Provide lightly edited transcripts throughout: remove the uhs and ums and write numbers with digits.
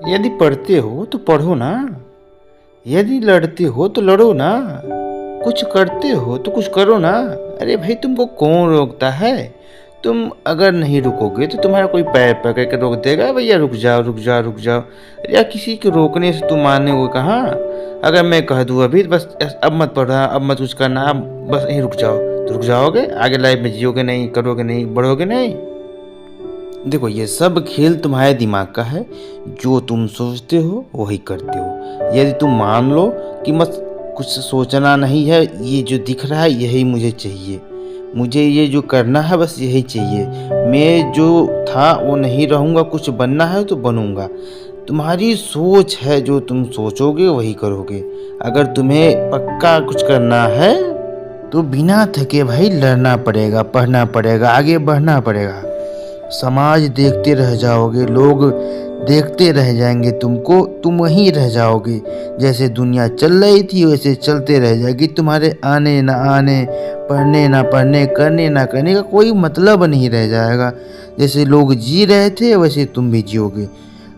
यदि पढ़ते हो तो पढ़ो ना, यदि लड़ते हो तो लड़ो ना, कुछ करते हो तो कुछ करो ना। अरे भाई तुमको कौन रोकता है? तुम अगर नहीं रुकोगे तो तुम्हारा कोई पैर पकड़ के रोक देगा, भैया रुक जाओ रुक जाओ रुक जाओ। या किसी के रोकने से तुम मानोगे कहाँ? अगर मैं कह दूँ अभी बस अब मत पढ़ना, अब मत कुछ करना, अब बस यहीं रुक जाओ, तो रुक जाओगे? आगे लाइफ में जियोगे नहीं, करोगे नहीं, बढ़ोगे नहीं। देखो ये सब खेल तुम्हारे दिमाग का है, जो तुम सोचते हो वही करते हो। यदि तुम मान लो कि मत कुछ सोचना नहीं है, ये जो दिख रहा है यही मुझे चाहिए, मुझे ये जो करना है बस यही चाहिए, मैं जो था वो नहीं रहूँगा, कुछ बनना है तो बनूँगा। तुम्हारी सोच है, जो तुम सोचोगे वही करोगे। अगर तुम्हें पक्का कुछ करना है तो बिना थके भाई लड़ना पड़ेगा, पढ़ना पड़ेगा, आगे बढ़ना पड़ेगा। समाज देखते रह जाओगे, लोग देखते रह जाएंगे तुमको, तुम वहीं रह जाओगे। जैसे दुनिया चल रही थी वैसे चलते रह जाएगी। तुम्हारे आने ना आने, पढ़ने ना पढ़ने, करने ना करने का कोई मतलब नहीं रह जाएगा। जैसे लोग जी रहे थे वैसे तुम भी जियोगे।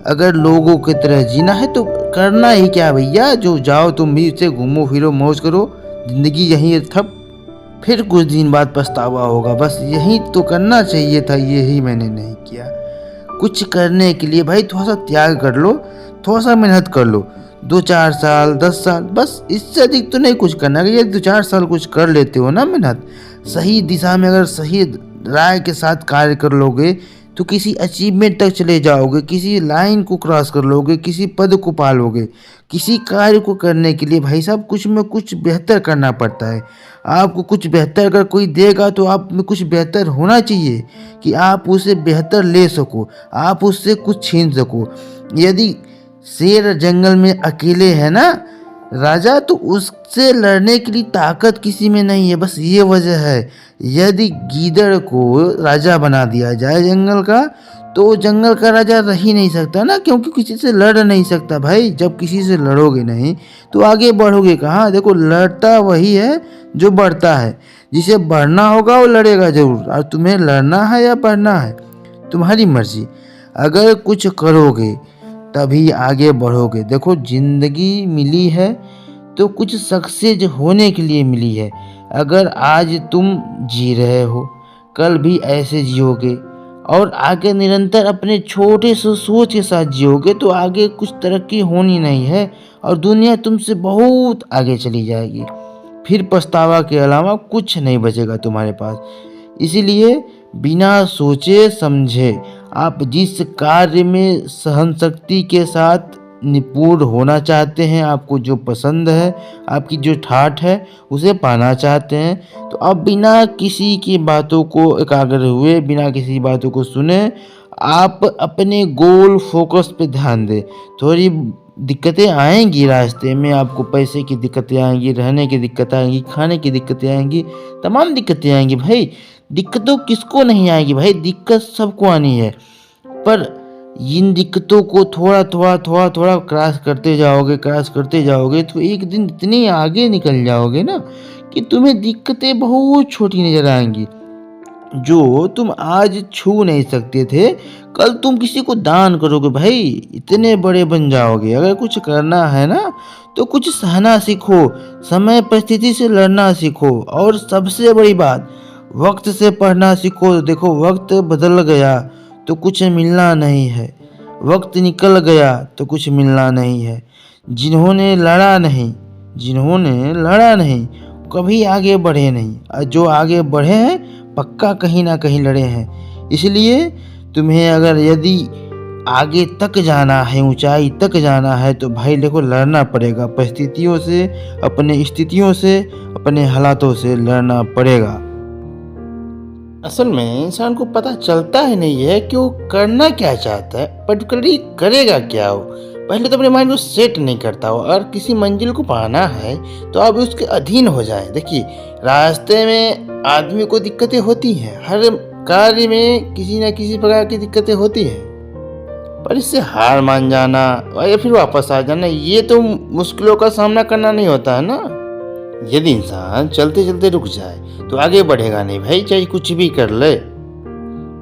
अगर लोगों की तरह जीना है तो करना ही क्या भैया, जो जाओ तुम भी से घूमो फिरो मौज करो, जिंदगी यहीं ठप, फिर कुछ दिन बाद पछतावा होगा। बस यही तो करना चाहिए था, यही मैंने नहीं किया। कुछ करने के लिए भाई थोड़ा सा त्याग कर लो, थोड़ा सा मेहनत कर लो, 2-4 साल 10 साल, बस इससे अधिक तो नहीं कुछ करना। ये 2-4 साल कुछ कर लेते हो ना मेहनत, सही दिशा में अगर सही राय के साथ कार्य कर लोगे तो किसी अचीवमेंट तक चले जाओगे, किसी लाइन को क्रॉस कर लोगे, किसी पद को पालोगे। किसी कार्य को करने के लिए भाई साहब कुछ में कुछ बेहतर करना पड़ता है। आपको कुछ बेहतर अगर कोई देगा तो आप में कुछ बेहतर होना चाहिए कि आप उसे बेहतर ले सको, आप उससे कुछ छीन सको। यदि शेर जंगल में अकेले है ना राजा, तो उससे लड़ने के लिए ताकत किसी में नहीं है, बस ये वजह है। यदि गीदड़ को राजा बना दिया जाए जंगल का, तो जंगल का राजा रह ही नहीं सकता ना, क्योंकि किसी से लड़ नहीं सकता भाई। जब किसी से लड़ोगे नहीं तो आगे बढ़ोगे कहाँ? देखो लड़ता वही है जो बढ़ता है, जिसे बढ़ना होगा वो लड़ेगा जरूर। और तुम्हें लड़ना है या बढ़ना है तुम्हारी मर्जी। अगर कुछ करोगे तभी आगे बढ़ोगे। देखो जिंदगी मिली है तो कुछ सक्सेस होने के लिए मिली है। अगर आज तुम जी रहे हो, कल भी ऐसे जियोगे और आगे निरंतर अपने छोटे से सोच के साथ जियोगे तो आगे कुछ तरक्की होनी नहीं है और दुनिया तुमसे बहुत आगे चली जाएगी। फिर पछतावा के अलावा कुछ नहीं बचेगा तुम्हारे पास। इसीलिए बिना सोचे समझे आप जिस कार्य में सहन शक्ति के साथ निपुण होना चाहते हैं, आपको जो पसंद है, आपकी जो ठाठ है उसे पाना चाहते हैं, तो आप बिना किसी की बातों को एकाग्र हुए, बिना किसी बातों को सुने, आप अपने गोल फोकस पे ध्यान दें। थोड़ी दिक्कतें आएंगी रास्ते में, आपको पैसे की दिक्कतें आएंगी, रहने की दिक्कत आएंगी, खाने की दिक्कतें आएंगी, तमाम दिक्कतें आएंगी भाई। दिक्कतों किसको नहीं आएगी भाई, दिक्कत सबको आनी है। पर इन दिक्कतों को थोड़ा क्रॉस करते जाओगे तो एक दिन इतनी आगे निकल जाओगे ना कि तुम्हें दिक्कतें बहुत छोटी नजर आएंगी। जो तुम आज छू नहीं सकते थे, कल तुम किसी को दान करोगे भाई, इतने बड़े बन जाओगे। अगर कुछ करना है ना तो कुछ सहना सीखो, समय परिस्थिति से लड़ना सीखो, और सबसे बड़ी बात वक्त से पढ़ना सीखो। देखो वक्त बदल गया तो कुछ मिलना नहीं है, वक्त निकल गया तो कुछ मिलना नहीं है। जिन्होंने लड़ा नहीं कभी आगे बढ़े नहीं, और जो आगे बढ़े हैं पक्का कहीं ना कहीं लड़े हैं। इसलिए तुम्हें अगर यदि आगे तक जाना है, ऊंचाई तक जाना है, तो भाई देखो लड़ना पड़ेगा परिस्थितियों से, अपने स्थितियों से, अपने हालातों से लड़ना पड़ेगा। असल में इंसान को पता चलता ही नहीं है कि वो करना क्या चाहता है, पर्टिकुलरली करेगा क्या हो। पहले तो अपने माइंड को सेट नहीं करता हो, और किसी मंजिल को पाना है तो आप उसके अधीन हो जाए। देखिए रास्ते में आदमी को दिक्कतें होती हैं, हर कार्य में किसी न किसी प्रकार की दिक्कतें होती हैं, पर इससे हार मान जाना या फिर वापस आ जाना, ये तो मुश्किलों का सामना करना नहीं होता है ना। यदि इंसान चलते चलते रुक जाए तो आगे बढ़ेगा नहीं भाई, चाहे कुछ भी कर ले।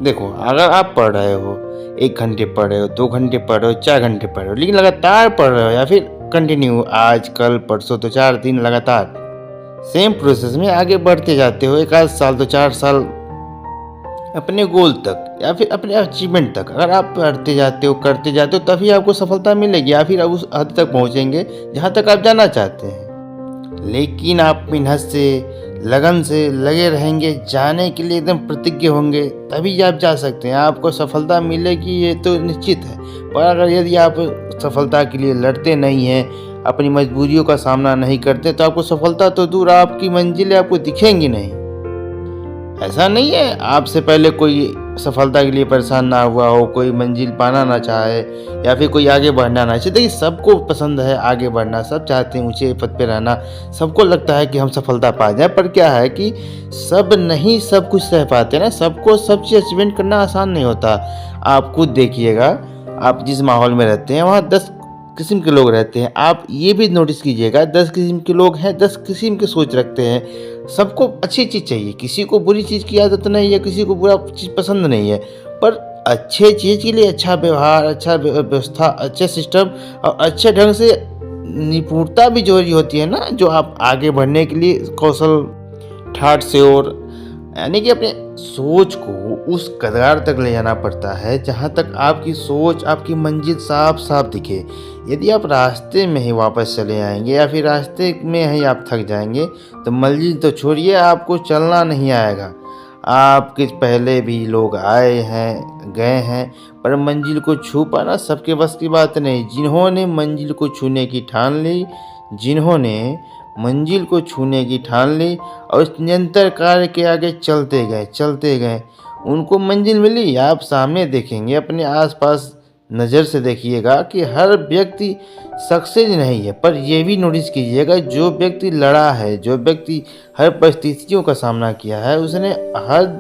देखो अगर आप पढ़ रहे हो, 1 घंटे पढ़ रहे हो, 2 घंटे पढ़ रहे हो, 4 घंटे पढ़ रहे हो, लेकिन लगातार पढ़ रहे हो या फिर कंटिन्यू आज, कल, परसों तो 4 दिन लगातार सेम प्रोसेस में आगे बढ़ते जाते हो, 1 आध साल तो 4 साल अपने गोल तक या फिर अपने अचीवमेंट तक अगर आप पढ़ते जाते हो, करते जाते हो, तभी आपको सफलता मिलेगी या फिर आप उस हद तक पहुँचेंगे जहाँ तक आप जाना चाहते हैं। लेकिन आप मेहनत से, लगन से लगे रहेंगे, जाने के लिए एकदम प्रतिज्ञ होंगे, तभी आप जा सकते हैं। आपको सफलता मिलेगी ये तो निश्चित है। पर अगर यदि आप सफलता के लिए लड़ते नहीं हैं, अपनी मजबूरियों का सामना नहीं करते, तो आपको सफलता तो दूर, आपकी मंजिलें आपको दिखेंगी नहीं। ऐसा नहीं है आपसे पहले कोई सफलता के लिए परेशान ना हुआ हो, कोई मंजिल पाना ना चाहे या फिर कोई आगे बढ़ना ना चाहे। देखिए, सबको पसंद है आगे बढ़ना, सब चाहते हैं ऊंचे पद पे रहना, सबको लगता है कि हम सफलता पा जाए। पर क्या है कि सब नहीं सब कुछ सह पाते ना, सबको सब चीज़ अचीवमेंट करना आसान नहीं होता। आप खुद देखिएगा, आप जिस माहौल में रहते हैं वहाँ 10 किस्म के लोग रहते हैं। आप ये भी नोटिस कीजिएगा, 10 किस्म के लोग हैं, 10 किस्म की सोच रखते हैं। सबको अच्छी चीज़ चाहिए, किसी को बुरी चीज़ की आदत नहीं है, किसी को बुरा चीज़ पसंद नहीं है। पर अच्छे चीज़ के लिए अच्छा व्यवहार, अच्छा व्यवस्था, अच्छे सिस्टम और अच्छे ढंग से निपुणता भी जरूरी होती है ना, जो आप आगे बढ़ने के लिए कौशल, ठाठ से, और यानी कि अपने सोच को उस कगार तक ले जाना पड़ता है जहाँ तक आपकी सोच, आपकी मंजिल साफ साफ दिखे। यदि आप रास्ते में ही वापस चले आएंगे या फिर रास्ते में ही आप थक जाएंगे, तो मंजिल तो छोड़िए, आपको चलना नहीं आएगा। आपके पहले भी लोग आए हैं, गए हैं, पर मंजिल को छू पाना सबके बस की बात नहीं। जिन्होंने मंजिल को छूने की ठान ली, जिन्होंने मंजिल को छूने की ठान ली और इस निरंतर कार्य के आगे चलते गए, उनको मंजिल मिली। आप सामने देखेंगे, अपने आसपास नज़र से देखिएगा कि हर व्यक्ति सक्सेस नहीं है, पर यह भी नोटिस कीजिएगा, जो व्यक्ति लड़ा है, जो व्यक्ति हर परिस्थितियों का सामना किया है, उसने हद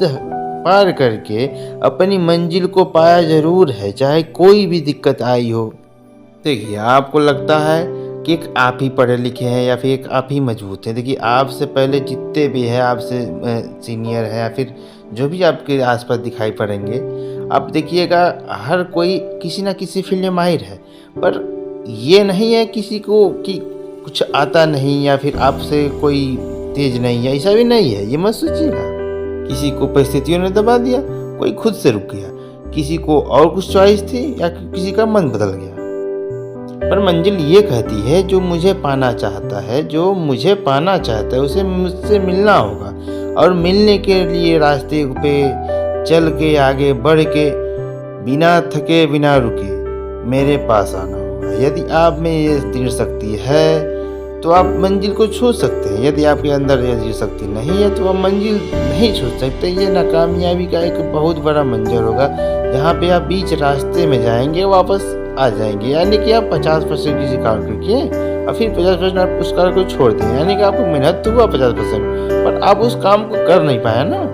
पार करके अपनी मंजिल को पाया जरूर है, चाहे कोई भी दिक्कत आई हो। देखिए, आपको लगता है कि एक आप ही पढ़े लिखे हैं या फिर एक आप ही मजबूत हैं। देखिए, आपसे पहले जितने भी हैं, आपसे सीनियर हैं या फिर जो भी आपके आसपास दिखाई पड़ेंगे, आप देखिएगा हर कोई किसी ना किसी फील्ड में माहिर है। पर ये नहीं है किसी को कि कुछ आता नहीं या फिर आपसे कोई तेज नहीं है, ऐसा भी नहीं है, ये मत सोचिएगा। किसी को परिस्थितियों ने दबा दिया, कोई खुद से रुक गया, किसी को और कुछ चॉइस थी या किसी का मन बदल गया। पर मंजिल ये कहती है, जो मुझे पाना चाहता है, जो मुझे पाना चाहता है, उसे मुझसे मिलना होगा, और मिलने के लिए रास्ते पे चल के, आगे बढ़ के, बिना थके, बिना रुके मेरे पास आना होगा। यदि आप में ये दृढ़ शक्ति है तो आप मंजिल को छू सकते हैं। यदि आपके अंदर ये दृढ़ शक्ति नहीं है तो आप मंजिल नहीं छू सकते। ये नाकामयाबी का एक बहुत बड़ा मंजर होगा, जहाँ पे आप बीच रास्ते में जाएंगे, वापस आ जाएंगे। यानी कि आप 50% किसी कार्य को किए और फिर 50% आप उस कार्य को छोड़ दें। यानी कि आपको मेहनत तो हुआ 50%, पर आप उस काम को कर नहीं पाया ना।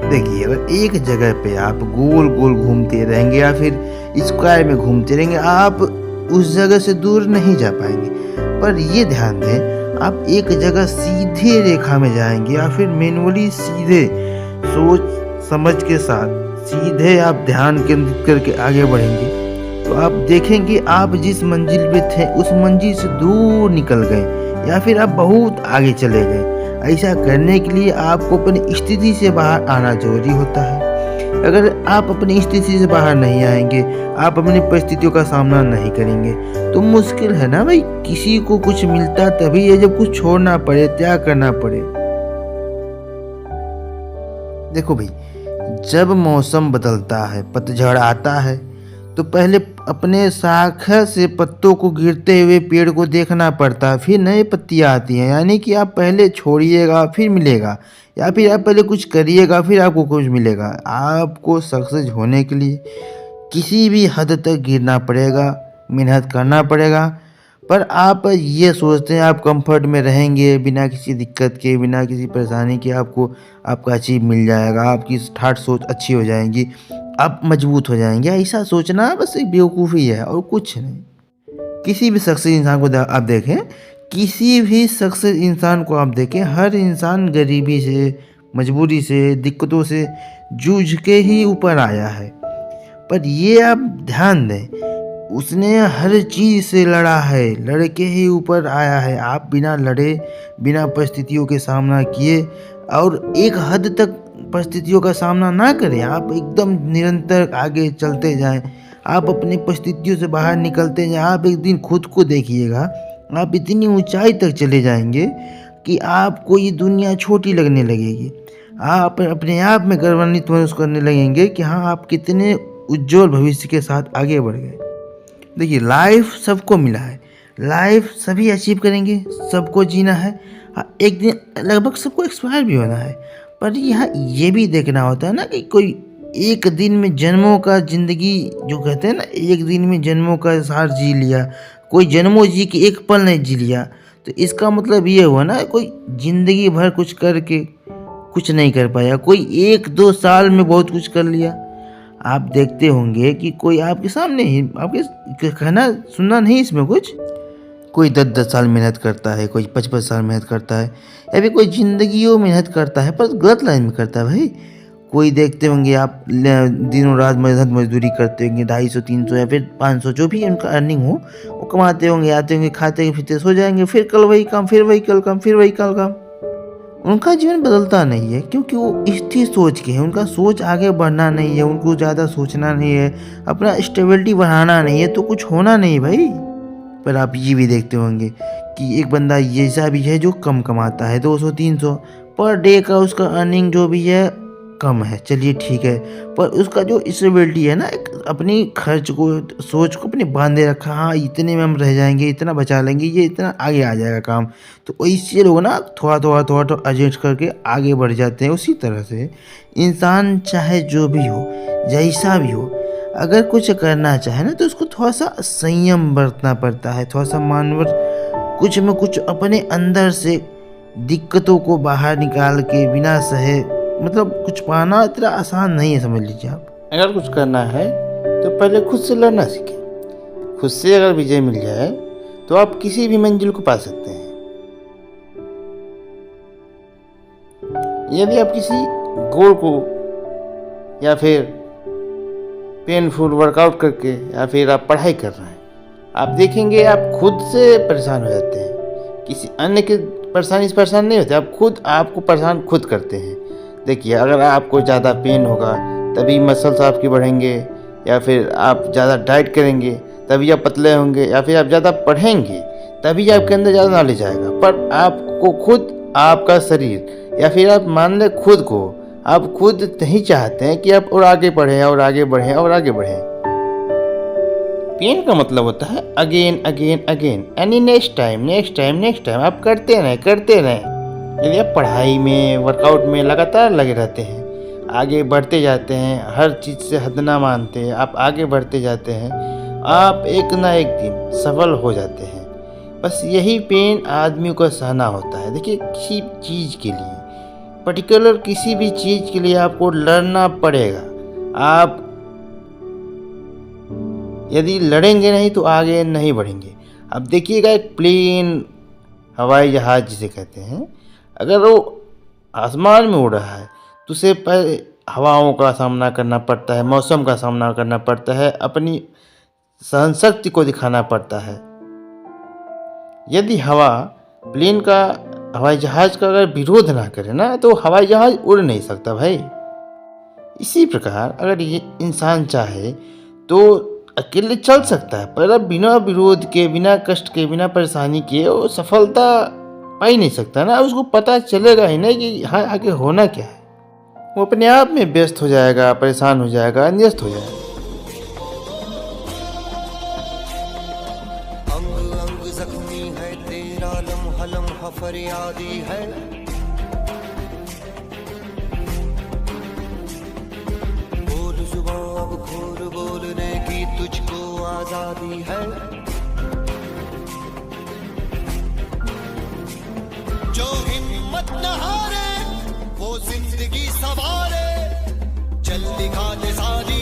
देखिए, अगर एक जगह पे आप गोल गोल घूमते रहेंगे या फिर स्क्वायर में घूमते रहेंगे, आप उस जगह से दूर नहीं जा पाएंगे। पर ये ध्यान दें, आप एक जगह सीधे रेखा में जाएंगे या फिर मैनुअली सीधे सोच समझ के साथ सीधे आप ध्यान केंद्रित करके आगे बढ़ेंगे, तो आप देखेंगे आप जिस मंजिल पे थे उस मंजिल से दूर निकल गए या फिर आप बहुत आगे चले गए। ऐसा करने के लिए आपको अपनी स्थिति से बाहर आना जरूरी होता है। अगर आप अपनी स्थिति से बाहर नहीं आएंगे, आप अपनी परिस्थितियों का सामना नहीं करेंगे, तो मुश्किल है ना भाई। किसी को कुछ मिलता तभी है जब कुछ छोड़ना पड़े, त्याग करना पड़े। देखो भाई, जब मौसम बदलता है, पतझड़ आता है, तो पहले अपने शाखा से पत्तों को गिरते हुए पेड़ को देखना पड़ता है, फिर नई पत्तियां आती हैं। यानी कि आप पहले छोड़िएगा फिर मिलेगा, या फिर आप पहले कुछ करिएगा फिर आपको कुछ मिलेगा। आपको सक्सेस होने के लिए किसी भी हद तक गिरना पड़ेगा, मेहनत करना पड़ेगा। पर आप ये सोचते हैं आप कंफर्ट में रहेंगे बिना किसी दिक्कत के, बिना किसी परेशानी के, आपको आपका अचीव मिल जाएगा, आपकी ठाठ सोच अच्छी हो जाएगी, आप मजबूत हो जाएंगे। ऐसा सोचना बस एक बेवकूफ़ी है और कुछ नहीं। किसी भी सक्सेस इंसान को आप देखें, किसी भी सक्सेस इंसान को आप देखें, हर इंसान गरीबी से, मजबूरी से, दिक्कतों से जूझ के ही ऊपर आया है। पर ये आप ध्यान दें, उसने हर चीज़ से लड़ा है, लड़ के ही ऊपर आया है। आप बिना लड़े, बिना परिस्थितियों के सामना किए और एक हद तक परिस्थितियों का सामना ना करें, आप एकदम निरंतर आगे चलते जाएं, आप अपनी परिस्थितियों से बाहर निकलते जाएं। आप एक दिन खुद को देखिएगा, आप इतनी ऊंचाई तक चले जाएंगे कि आपको ये दुनिया छोटी लगने लगेगी। आप अपने आप में गर्वान्वित महसूस करने लगेंगे कि हाँ, आप कितने उज्जवल भविष्य के साथ आगे बढ़ गए। देखिए, लाइफ सबको मिला है, लाइफ सभी अचीव करेंगे, सबको जीना है। एक दिन लगभग सबको एक्सपायर भी होना है, पर यहाँ ये भी देखना होता है ना कि कोई एक दिन में जन्मों का जिंदगी, जो कहते हैं ना, एक दिन में जन्मों का सार जी लिया, कोई जन्मों जी के एक पल नहीं जी लिया, तो इसका मतलब ये हुआ ना, कोई जिंदगी भर कुछ करके कुछ नहीं कर पाया, कोई 1-2 साल में बहुत कुछ कर लिया। आप देखते होंगे कि कोई आपके सामने ही, आपके कहना सुनना नहीं इसमें कुछ, कोई 10-10 साल मेहनत करता है, कोई 55 साल मेहनत करता है, या फिर कोई ज़िंदगियों मेहनत करता है पर गलत लाइन में करता है भाई। कोई देखते होंगे आप दिनों रात मेहनत मजदूरी करते होंगे, 250-300 या फिर 500 जो भी उनका अर्निंग हो, वो कमाते होंगे, आते होंगे, खाते फिरते सो जाएंगे, फिर कल वही काम, फिर वही कल काम, फिर वही कल काम। उनका जीवन बदलता नहीं है क्योंकि वो स्थिर सोच के हैं। उनका सोच आगे बढ़ना नहीं है, उनको ज़्यादा सोचना नहीं है, अपना स्टेबिलिटी बढ़ाना नहीं है, तो कुछ होना नहीं भाई। पर आप ये भी देखते होंगे कि एक बंदा ऐसा भी है जो कम कमाता है, 200-300 पर डे का उसका अर्निंग जो भी है कम है, चलिए ठीक है, पर उसका जो स्टेबिलिटी है ना, अपनी खर्च को, सोच को अपने बांधे रखा, हाँ इतने में हम रह जाएंगे, इतना बचा लेंगे, ये इतना आगे आ जाएगा काम, तो इससे लोग ना थोड़ा थोड़ा एडजस्ट करके आगे बढ़ जाते हैं। उसी तरह से इंसान चाहे जो भी हो, जैसा भी हो, अगर कुछ करना चाहे ना तो उसको थोड़ा सा संयम बरतना पड़ता है, थोड़ा सा मानवर कुछ में कुछ अपने अंदर से दिक्कतों को बाहर निकाल के बिना सहे, मतलब कुछ पाना इतना आसान नहीं है, समझ लीजिए आप। अगर कुछ करना है तो पहले खुद से लड़ना सीखें। खुद से अगर विजय मिल जाए तो आप किसी भी मंजिल को पा सकते हैं। यदि आप किसी गोल को या फिर पेनफुल वर्कआउट करके या फिर आप पढ़ाई कर रहे हैं, आप देखेंगे आप खुद से परेशान हो जाते हैं, किसी अन्य के परेशानी से परेशान नहीं होते, आप खुद आपको परेशान खुद करते हैं। देखिए, अगर आपको ज़्यादा पेन होगा तभी मसल्स आपके बढ़ेंगे, या फिर आप ज़्यादा डाइट करेंगे तभी आप पतले होंगे, या फिर आप ज़्यादा पढ़ेंगे तभी आपके अंदर ज़्यादा नॉलेज आएगा। पर आपको खुद, आपका शरीर, या फिर आप मान लें खुद को, आप खुद नहीं चाहते हैं कि आप और आगे बढ़ें और आगे बढ़ें और आगे बढ़ें। पेन का मतलब होता है अगेन अगेन अगेन, यानी next time next time next time, आप करते रहें। यदि आप पढ़ाई में, वर्कआउट में लगातार लगे रहते हैं, आगे बढ़ते जाते हैं, हर चीज़ से हद ना मानते हैं, आप आगे बढ़ते जाते हैं, आप एक ना एक दिन सफल हो जाते हैं। बस यही पेन आदमी को सहना होता है। देखिए, किसी चीज़ के लिए, पर्टिकुलर किसी भी चीज़ के लिए आपको लड़ना पड़ेगा। आप यदि लड़ेंगे नहीं तो आगे नहीं बढ़ेंगे। अब देखिएगा, एक प्लेन, हवाई जहाज़ जिसे कहते हैं, अगर वो आसमान में उड़ रहा है तो उसे पहले हवाओं का सामना करना पड़ता है, मौसम का सामना करना पड़ता है, अपनी सहनशक्ति को दिखाना पड़ता है। यदि हवा प्लेन का, हवाई जहाज़ का अगर विरोध ना करे ना, तो हवाई जहाज़ उड़ नहीं सकता भाई। इसी प्रकार अगर ये इंसान चाहे तो अकेले चल सकता है, पर अब बिना विरोध के, बिना कष्ट के, बिना परेशानी के वो सफलता पा ही नहीं सकता ना। उसको पता चलेगा ही नहीं कि हाँ आगे होना क्या है। वो अपने आप में व्यस्त हो जाएगा, परेशान हो जाएगा, न्यस्त हो जाएगा। अंग अंग जख्मी है, तेरा लम्हा लम्हा फरियादी है। बोल जुबां अब खोल बोलने की तुझको आजादी है। जो हिम्मत न हारे वो जिंदगी सवारे, चल दिखा दे सारी